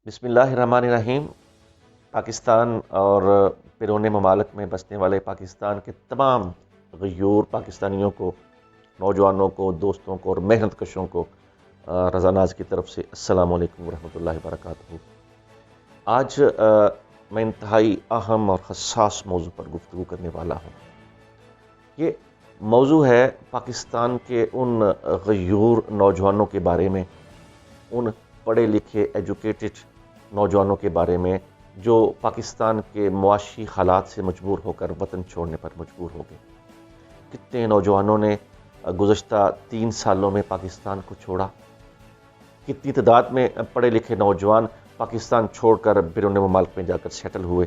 بسم اللہ الرحمن الرحیم۔ پاکستان اور بیرون ممالک میں بسنے والے پاکستان کے تمام غیور پاکستانیوں کو، نوجوانوں کو، دوستوں کو اور محنت کشوں کو رضا ناز کی طرف سے السلام علیکم ورحمۃ اللہ وبرکاتہ۔ آج میں انتہائی اہم اور حساس موضوع پر گفتگو کرنے والا ہوں۔ یہ موضوع ہے پاکستان کے ان غیور نوجوانوں کے بارے میں، ان پڑھے لکھے ایجوکیٹڈ نوجوانوں کے بارے میں جو پاکستان کے معاشی حالات سے مجبور ہو کر وطن چھوڑنے پر مجبور ہو گئے۔ کتنے نوجوانوں نے گزشتہ 3 سالوں میں پاکستان کو چھوڑا، کتنی تعداد میں پڑھے لکھے نوجوان پاکستان چھوڑ کر بیرون ممالک میں جا کر سیٹل ہوئے۔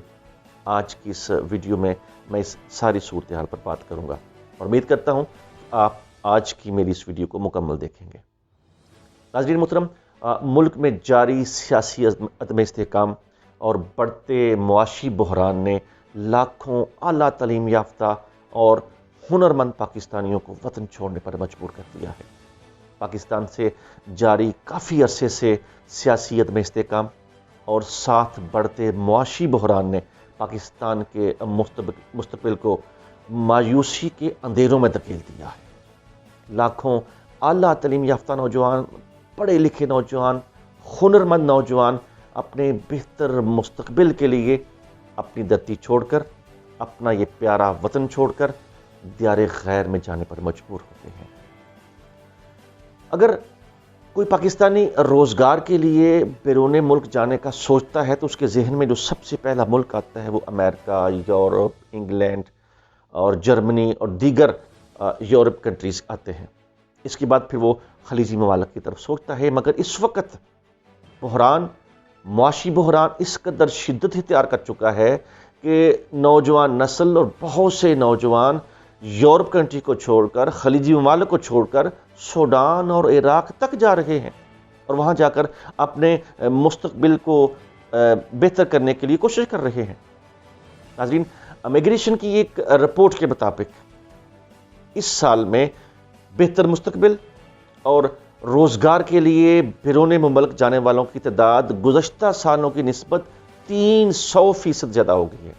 آج کی اس ویڈیو میں اس ساری صورتحال پر بات کروں گا اور امید کرتا ہوں کہ آپ آج کی میری اس ویڈیو کو مکمل دیکھیں گے۔ ناظرین محترم، ملک میں جاری سیاسی عدم استحکام اور بڑھتے معاشی بحران نے لاکھوں اعلیٰ تعلیم یافتہ اور ہنرمند پاکستانیوں کو وطن چھوڑنے پر مجبور کر دیا ہے۔ پاکستان سے جاری کافی عرصے سے سیاسی عدم استحکام اور ساتھ بڑھتے معاشی بحران نے پاکستان کے مستقبل کو مایوسی کے اندھیروں میں دھکیل دیا ہے۔ لاکھوں اعلیٰ تعلیم یافتہ نوجوان، پڑھے لکھے نوجوان، ہنرمند نوجوان اپنے بہتر مستقبل کے لیے اپنی دھرتی چھوڑ کر، اپنا یہ پیارا وطن چھوڑ کر دیار غیر میں جانے پر مجبور ہوتے ہیں۔ اگر کوئی پاکستانی روزگار کے لیے بیرون ملک جانے کا سوچتا ہے تو اس کے ذہن میں جو سب سے پہلا ملک آتا ہے وہ امریکہ، یورپ، انگلینڈ اور جرمنی اور دیگر یورپ کنٹریز آتے ہیں۔ اس کے بعد پھر وہ خلیجی ممالک کی طرف سوچتا ہے، مگر اس وقت معاشی بحران اس قدر شدت اختیار کر چکا ہے کہ نوجوان نسل اور بہت سے نوجوان یورپ کنٹری کو چھوڑ کر، خلیجی ممالک کو چھوڑ کر سوڈان اور عراق تک جا رہے ہیں اور وہاں جا کر اپنے مستقبل کو بہتر کرنے کے لیے کوشش کر رہے ہیں۔ ناظرین، امیگریشن کی ایک رپورٹ کے مطابق اس سال میں بہتر مستقبل اور روزگار کے لیے بیرون ملک جانے والوں کی تعداد گزشتہ سالوں کی نسبت 300% زیادہ ہو گئی ہے۔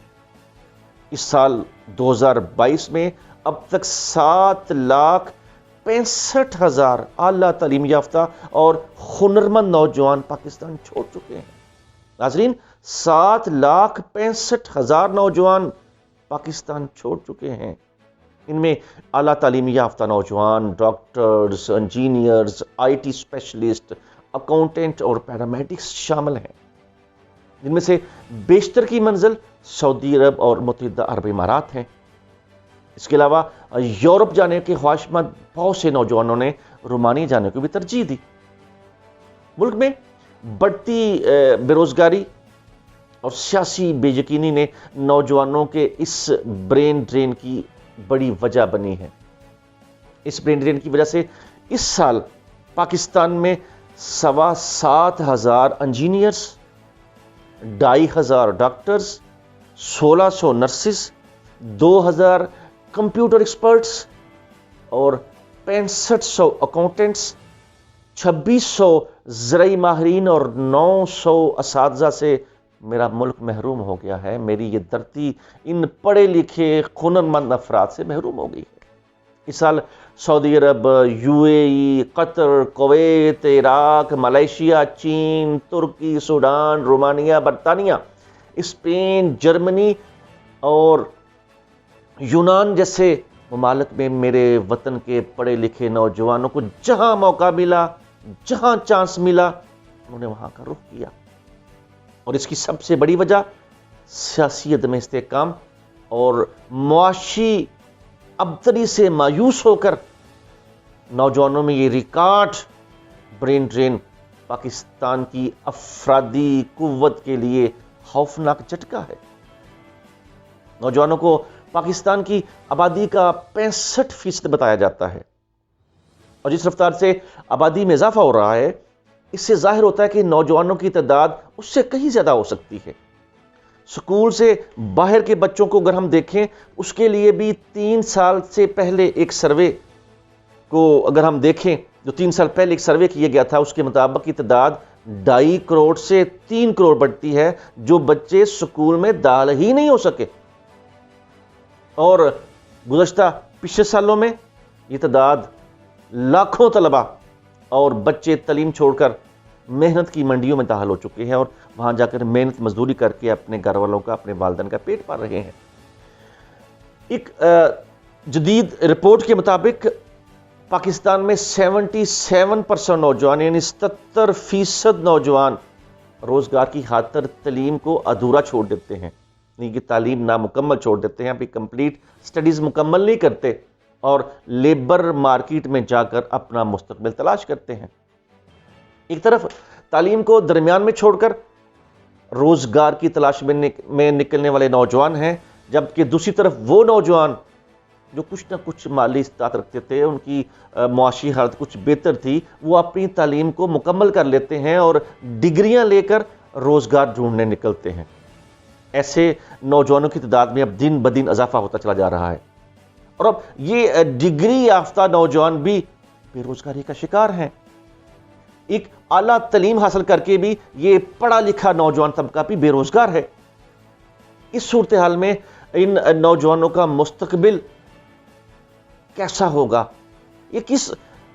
اس سال 2022 میں اب تک 7,65,000 اعلیٰ تعلیم یافتہ اور ہنرمند نوجوان پاکستان چھوڑ چکے ہیں۔ ناظرین، 7,65,000 نوجوان پاکستان چھوڑ چکے ہیں۔ ان میں اعلیٰ تعلیم یافتہ نوجوان doctors, engineers, IT specialist, accountant اور پیرامیڈکس شامل ہیں، جن میں سے بیشتر کی منزل سعودی عرب اور متحدہ عرب امارات ہیں۔ اس کے علاوہ یورپ جانے کے خواہشمند بہت سے نوجوانوں نے رومانیہ جانے کو بھی ترجیح دی۔ ملک میں بڑھتی بے روزگاری اور سیاسی بے یقینی نے نوجوانوں کے اس برین ڈرین کی بڑی وجہ بنی ہے۔ اس برین ڈرین کی وجہ سے اس سال پاکستان میں 7,25,000 engineers, 2,500 doctors, 1,600 nurses, 2,000 computer experts اور 6500 اکاؤنٹنٹس، 2,600 زرعی ماہرین اور 900 اساتذہ سے میرا ملک محروم ہو گیا ہے۔ میری یہ دھرتی ان پڑھے لکھے ہنرمند افراد سے محروم ہو گئی ہے۔ اس سال سعودی عرب، UAE، قطر، کویت، عراق، ملائیشیا، چین، ترکی، سوڈان، رومانیہ، برطانیہ، اسپین، جرمنی اور یونان جیسے ممالک میں میرے وطن کے پڑھے لکھے نوجوانوں کو جہاں موقع ملا، جہاں چانس ملا، انہوں نے وہاں کا رخ کیا۔ اور اس کی سب سے بڑی وجہ سیاسی عدم استحکام اور معاشی ابتری سے مایوس ہو کر نوجوانوں میں یہ ریکارڈ برین ڈرین پاکستان کی افرادی قوت کے لیے خوفناک جھٹکا ہے۔ نوجوانوں کو پاکستان کی آبادی کا 65% بتایا جاتا ہے، اور جس رفتار سے آبادی میں اضافہ ہو رہا ہے، اس سے ظاہر ہوتا ہے کہ نوجوانوں کی تعداد اس سے کہیں زیادہ ہو سکتی ہے۔ سکول سے باہر کے بچوں کو اگر ہم دیکھیں، اس کے لیے بھی 3 سال سے پہلے ایک سروے کو اگر ہم دیکھیں جو 3 سال پہلے ایک سروے کیا گیا تھا، اس کے مطابق کی تعداد 2.5 کروڑ سے 3 کروڑ بڑھتی ہے جو بچے سکول میں داخل ہی نہیں ہو سکے، اور گزشتہ پچھلے سالوں میں یہ تعداد لاکھوں طلبہ اور بچے تعلیم چھوڑ کر محنت کی منڈیوں میں داخل ہو چکے ہیں اور وہاں جا کر محنت مزدوری کر کے اپنے گھر والوں کا، اپنے والدین کا پیٹ پال رہے ہیں۔ ایک جدید رپورٹ کے مطابق پاکستان میں 77% نوجوان یعنی 77% نوجوان روزگار کی خاطر تعلیم کو ادھورا چھوڑ دیتے ہیں، یعنی کہ تعلیم نامکمل چھوڑ دیتے ہیں، اپنی کمپلیٹ سٹڈیز مکمل نہیں کرتے اور لیبر مارکیٹ میں جا کر اپنا مستقبل تلاش کرتے ہیں۔ ایک طرف تعلیم کو درمیان میں چھوڑ کر روزگار کی تلاش میں نکلنے والے نوجوان ہیں، جبکہ دوسری طرف وہ نوجوان جو کچھ نہ کچھ مالی استطاعت رکھتے تھے، ان کی معاشی حالت کچھ بہتر تھی، وہ اپنی تعلیم کو مکمل کر لیتے ہیں اور ڈگریاں لے کر روزگار ڈھونڈنے نکلتے ہیں۔ ایسے نوجوانوں کی تعداد میں اب دن بدن اضافہ ہوتا چلا جا رہا ہے، اور اب یہ ڈگری یافتہ نوجوان بھی بے روزگاری کا شکار ہیں۔ ایک اعلیٰ تعلیم حاصل کر کے بھی یہ پڑھا لکھا نوجوان طبقہ بھی بے روزگار ہے۔ اس صورتحال میں ان نوجوانوں کا مستقبل کیسا ہوگا؟ یہ کس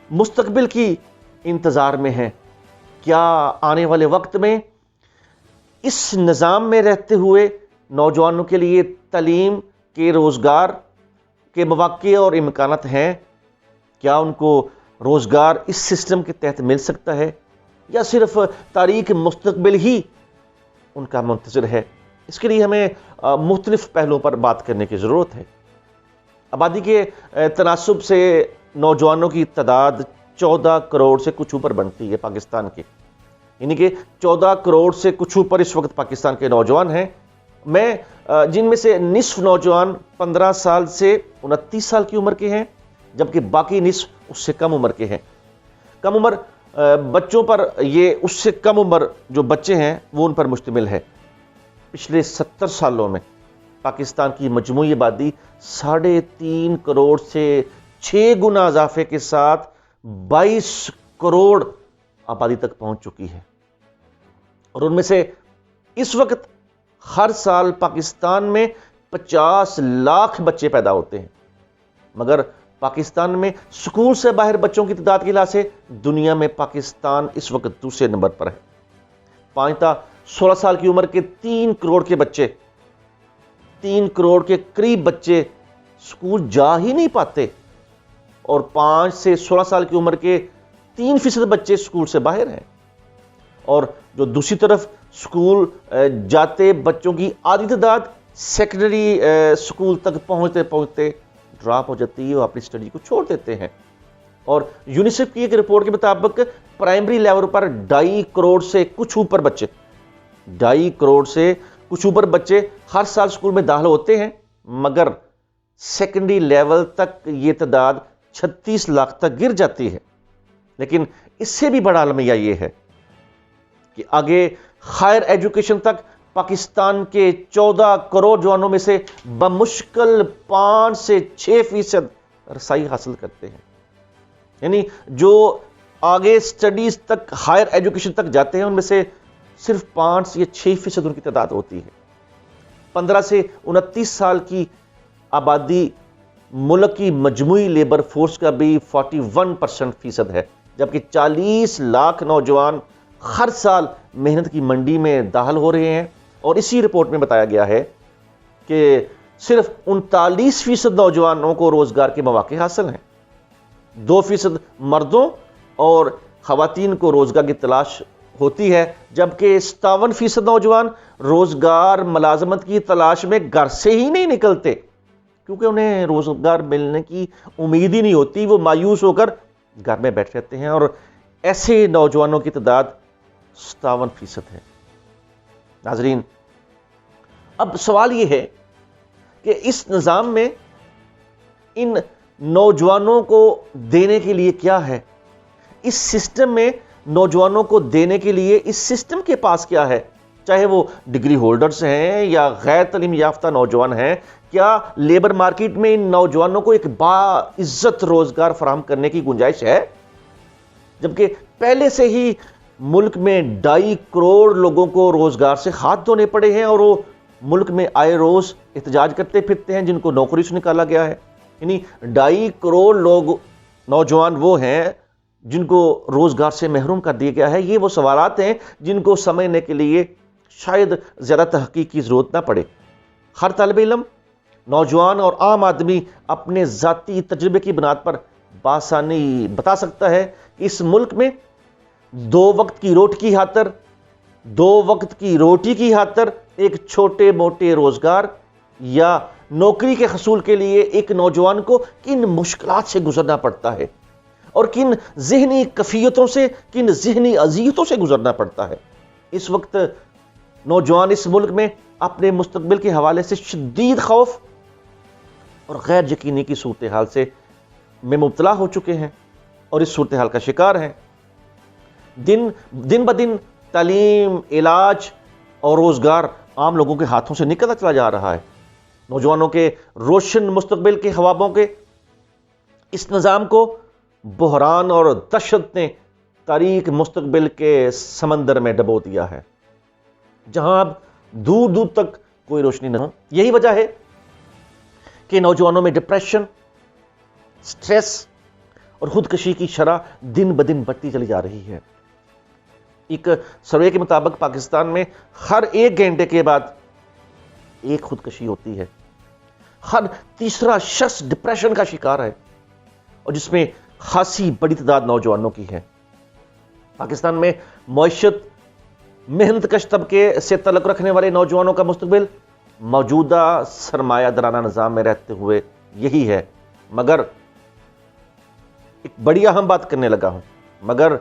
مستقبل کی انتظار میں ہے؟ کیا آنے والے وقت میں اس نظام میں رہتے ہوئے نوجوانوں کے لیے تعلیم کے روزگار کے مواقع اور امکانات ہیں؟ کیا ان کو روزگار اس سسٹم کے تحت مل سکتا ہے، یا صرف تاریک مستقبل ہی ان کا منتظر ہے؟ اس کے لیے ہمیں مختلف پہلوؤں پر بات کرنے کی ضرورت ہے۔ آبادی کے تناسب سے نوجوانوں کی تعداد 14 کروڑ سے کچھ اوپر بنتی ہے پاکستان کے، یعنی کہ 14 کروڑ سے کچھ اوپر اس وقت پاکستان کے نوجوان ہیں، جن میں سے نصف نوجوان 15 سال سے 29 سال کی عمر کے ہیں، جبکہ باقی نصف اس سے کم عمر کے ہیں۔ کم عمر بچوں پر یہ اس سے کم عمر جو بچے ہیں وہ ان پر مشتمل ہے۔ پچھلے 70 سالوں میں پاکستان کی مجموعی آبادی 3.5 کروڑ سے 6 گنا اضافے کے ساتھ 22 کروڑ آبادی تک پہنچ چکی ہے، اور ان میں سے اس وقت ہر سال پاکستان میں 50 لاکھ بچے پیدا ہوتے ہیں، مگر پاکستان میں سکول سے باہر بچوں کی تعداد کے لحاظ سے دنیا میں پاکستان اس وقت دوسرے نمبر پر ہے۔ 5 تا 16 سال کی عمر کے 3 کروڑ کے بچے، 3 کروڑ کے قریب بچے سکول جا ہی نہیں پاتے، اور 5 سے 16 سال کی عمر کے 3% بچے سکول سے باہر ہیں، اور جو دوسری طرف سکول جاتے بچوں کی آدھی تعداد سیکنڈری سکول تک پہنچتے پہنچتے ڈراپ ہو جاتی ہے اور اپنی اسٹڈی کو چھوڑ دیتے ہیں۔ اور یونیسیف کی ایک رپورٹ کے مطابق پرائمری لیول پر 2.5 کروڑ سے کچھ اوپر بچے 2.5 کروڑ سے کچھ اوپر بچے ہر سال اسکول میں داخل ہوتے ہیں، مگر سیکنڈری لیول تک یہ تعداد 36 لاکھ تک گر جاتی ہے۔ لیکن اس سے بھی بڑا المیہ یہ ہے کہ آگے ہائر ایجوکیشن تک پاکستان کے 14 کروڑ جوانوں میں سے بمشکل 5 سے 6% رسائی حاصل کرتے ہیں، یعنی جو آگے سٹڈیز تک ہائر ایجوکیشن تک جاتے ہیں ان میں سے صرف 5 سے 6% ان کی تعداد ہوتی ہے۔ 15 سے 29 سال کی آبادی ملک کی مجموعی لیبر فورس کا بھی 41% ہے، جبکہ 40 لاکھ نوجوان ہر سال محنت کی منڈی میں داخل ہو رہے ہیں، اور اسی رپورٹ میں بتایا گیا ہے کہ صرف 39% نوجوانوں کو روزگار کے مواقع حاصل ہیں، 2% مردوں اور خواتین کو روزگار کی تلاش ہوتی ہے، جبکہ 57% نوجوان روزگار ملازمت کی تلاش میں گھر سے ہی نہیں نکلتے، کیونکہ انہیں روزگار ملنے کی امید ہی نہیں ہوتی، وہ مایوس ہو کر گھر میں بیٹھ رہتے ہیں، اور ایسے نوجوانوں کی تعداد 57% ہے۔ ناظرین، اب سوال یہ ہے کہ اس نظام میں ان نوجوانوں کو دینے کے لیے کیا ہے؟ اس سسٹم میں نوجوانوں کو دینے کے لیے اس سسٹم کے پاس کیا ہے؟ چاہے وہ ڈگری ہولڈرز ہیں یا غیر تعلیم یافتہ نوجوان ہیں، کیا لیبر مارکیٹ میں ان نوجوانوں کو ایک باعزت روزگار فراہم کرنے کی گنجائش ہے؟ جبکہ پہلے سے ہی ملک میں 2.5 کروڑ لوگوں کو روزگار سے ہاتھ دھونے پڑے ہیں، اور وہ ملک میں آئے روز احتجاج کرتے پھرتے ہیں جن کو نوکری سے نکالا گیا ہے۔ یعنی 2.5 کروڑ لوگ نوجوان وہ ہیں جن کو روزگار سے محروم کر دیا گیا ہے۔ یہ وہ سوالات ہیں جن کو سمجھنے کے لیے شاید زیادہ تحقیق کی ضرورت نہ پڑے۔ ہر طالب علم، نوجوان اور عام آدمی اپنے ذاتی تجربے کی بنیاد پر بآسانی بتا سکتا ہے کہ اس ملک میں 2 وقت کی روٹی کی خاطر ایک چھوٹے موٹے روزگار یا نوکری کے حصول کے لیے ایک نوجوان کو کن مشکلات سے گزرنا پڑتا ہے، اور کن ذہنی کفیتوں سے، کن ذہنی اذیتوں سے گزرنا پڑتا ہے۔ اس وقت نوجوان اس ملک میں اپنے مستقبل کے حوالے سے شدید خوف اور غیر یقینی کی صورتحال میں مبتلا ہو چکے ہیں اور اس صورتحال کا شکار ہیں۔ دن بدن تعلیم، علاج اور روزگار عام لوگوں کے ہاتھوں سے نکلتا چلا جا رہا ہے۔ نوجوانوں کے روشن مستقبل کے خوابوں کے اس نظام کو بحران اور دہشت نے تاریک مستقبل کے سمندر میں ڈبو دیا ہے، جہاں اب دور دور تک کوئی روشنی نہ ہو۔ یہی وجہ ہے کہ نوجوانوں میں ڈپریشن، سٹریس اور خودکشی کی شرح دن بدن بڑھتی چلی جا رہی ہے۔ ایک سروے کے مطابق پاکستان میں ہر 1 گھنٹے کے بعد ایک خودکشی ہوتی ہے، ہر تیسرا شخص ڈپریشن کا شکار ہے، اور جس میں خاصی بڑی تعداد نوجوانوں کی ہے۔ پاکستان میں معیشت، محنت کش طبقے سے تعلق رکھنے والے نوجوانوں کا مستقبل موجودہ سرمایہ دارانہ نظام میں رہتے ہوئے یہی ہے، مگر ایک بڑی اہم بات کرنے لگا ہوں، مگر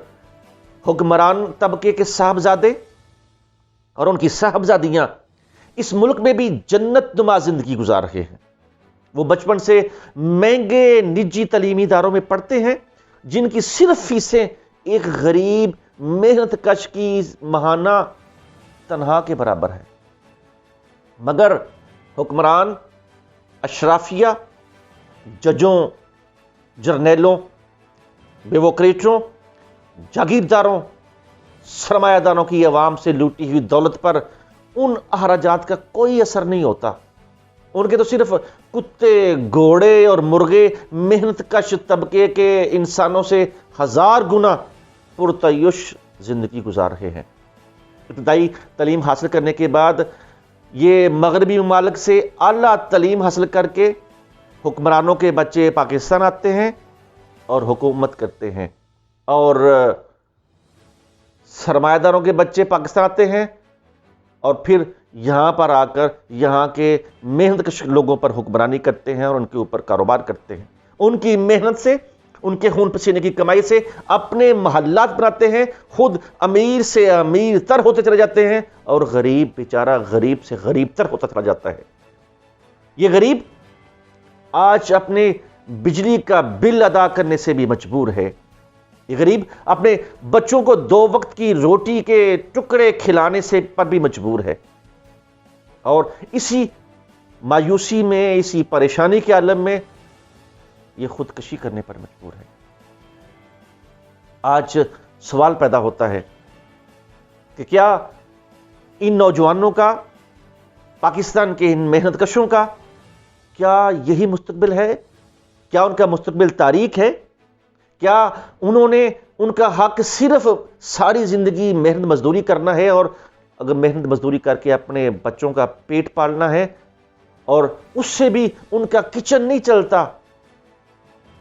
حکمران طبقے کے صاحبزادے اور ان کی صاحبزادیاں اس ملک میں بھی جنت نما زندگی گزار رہے ہیں۔ وہ بچپن سے مہنگے نجی تعلیمی اداروں میں پڑھتے ہیں جن کی صرف فیسیں ایک غریب محنت کش کی ماہانہ تنخواہ کے برابر ہے، مگر حکمران، اشرافیہ، ججوں، جرنیلوں، بیوروکریٹوں، جاگیرداروں، سرمایہ داروں کی عوام سے لوٹی ہوئی دولت پر ان اخراجات کا کوئی اثر نہیں ہوتا۔ ان کے تو صرف کتے، گھوڑے اور مرغے محنت کش طبقے کے انسانوں سے 1000 گنا پرتعیش زندگی گزار رہے ہیں۔ ابتدائی تعلیم حاصل کرنے کے بعد یہ مغربی ممالک سے اعلیٰ تعلیم حاصل کر کے حکمرانوں کے بچے پاکستان آتے ہیں اور حکومت کرتے ہیں، اور سرمایہ داروں کے بچے پاکستان آتے ہیں اور پھر یہاں پر آ کر یہاں کے محنت کش لوگوں پر حکمرانی کرتے ہیں اور ان کے اوپر کاروبار کرتے ہیں۔ ان کی محنت سے، ان کے خون پسینے کی کمائی سے اپنے محلات بناتے ہیں، خود امیر سے امیر تر ہوتے چلے جاتے ہیں، اور غریب بیچارہ غریب سے غریب تر ہوتا چلا جاتا ہے۔ یہ غریب آج اپنے بجلی کا بل ادا کرنے سے بھی مجبور ہے۔ یہ غریب اپنے بچوں کو 2 وقت کی روٹی کے ٹکڑے کھلانے سے پر بھی مجبور ہے، اور اسی مایوسی میں، اسی پریشانی کے عالم میں یہ خودکشی کرنے پر مجبور ہے۔ آج سوال پیدا ہوتا ہے کہ کیا ان نوجوانوں کا، پاکستان کے ان محنت کشوں کا، کیا یہی مستقبل ہے؟ کیا ان کا مستقبل تاریک ہے؟ کیا انہوں نے ان کا حق صرف ساری زندگی محنت مزدوری کرنا ہے، اور اگر محنت مزدوری کر کے اپنے بچوں کا پیٹ پالنا ہے، اور اس سے بھی ان کا کچن نہیں چلتا؟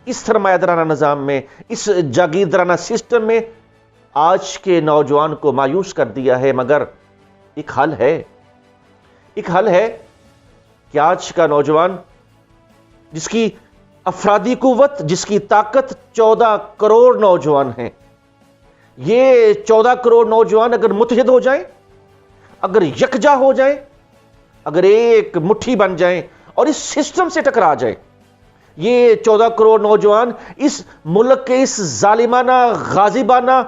اس سرمایہ دارانہ نظام میں، اس جاگیردارانہ سسٹم میں آج کے نوجوان کو مایوس کر دیا ہے، مگر ایک حل ہے۔ ایک حل ہے کہ آج کا نوجوان، جس کی افرادی قوت، جس کی طاقت 14 کروڑ نوجوان ہیں، یہ 14 کروڑ نوجوان اگر متحد ہو جائیں، اگر یکجا ہو جائیں، اگر ایک مٹھی بن جائیں اور اس سسٹم سے ٹکرا جائیں، یہ 14 کروڑ نوجوان اس ملک کے اس ظالمانہ، غاصبانہ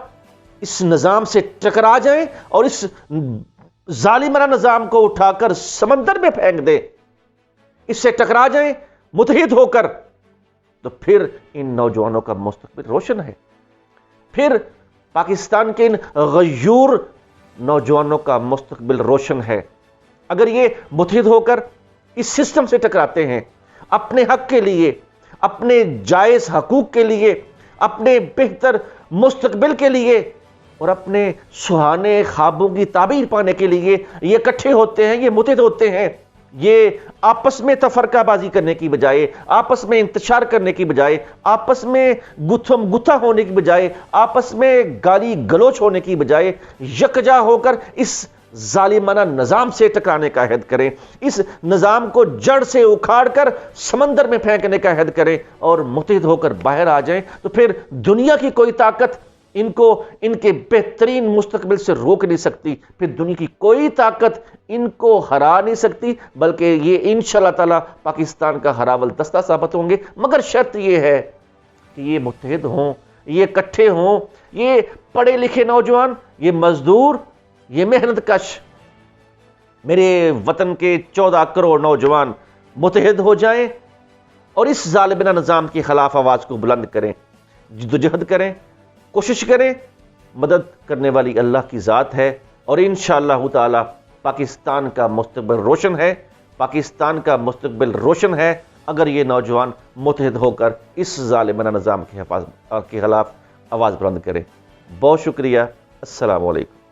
اس نظام سے ٹکرا جائیں اور اس ظالمانہ نظام کو اٹھا کر سمندر میں پھینک دیں، اس سے ٹکرا جائیں متحد ہو کر، تو پھر ان نوجوانوں کا مستقبل روشن ہے۔ پھر پاکستان کے ان غیور نوجوانوں کا مستقبل روشن ہے۔ اگر یہ متحد ہو کر اس سسٹم سے ٹکراتے ہیں، اپنے حق کے لیے، اپنے جائز حقوق کے لیے، اپنے بہتر مستقبل کے لیے اور اپنے سہانے خوابوں کی تعبیر پانے کے لیے یہ اکٹھے ہوتے ہیں، یہ متحد ہوتے ہیں، یہ آپس میں تفرقہ بازی کرنے کی بجائے، آپس میں انتشار کرنے کی بجائے، آپس میں گتھم گتھا ہونے کی بجائے، آپس میں گالی گلوچ ہونے کی بجائے یکجا ہو کر اس ظالمانہ نظام سے ٹکرانے کا عہد کریں، اس نظام کو جڑ سے اکھاڑ کر سمندر میں پھینکنے کا عہد کریں اور متحد ہو کر باہر آ جائیں، تو پھر دنیا کی کوئی طاقت ان کو ان کے بہترین مستقبل سے روک نہیں سکتی، پھر دنیا کی کوئی طاقت ان کو ہرا نہیں سکتی، بلکہ یہ انشاءاللہ تعالی پاکستان کا ہراول دستہ ثابت ہوں گے۔ مگر شرط یہ ہے کہ یہ متحد ہوں، یہ اکٹھے ہوں، یہ پڑھے لکھے نوجوان، یہ مزدور، یہ محنت کش، میرے وطن کے 14 کروڑ نوجوان متحد ہو جائیں اور اس ظالمانہ نظام کے خلاف آواز کو بلند کریں، جدوجہد کریں، کوشش کریں۔ مدد کرنے والی اللہ کی ذات ہے اور انشاءاللہ تعالی پاکستان کا مستقبل روشن ہے، پاکستان کا مستقبل روشن ہے اگر یہ نوجوان متحد ہو کر اس ظالمانہ نظام کے خلاف آواز بلند کریں۔ بہت شکریہ، السلام علیکم۔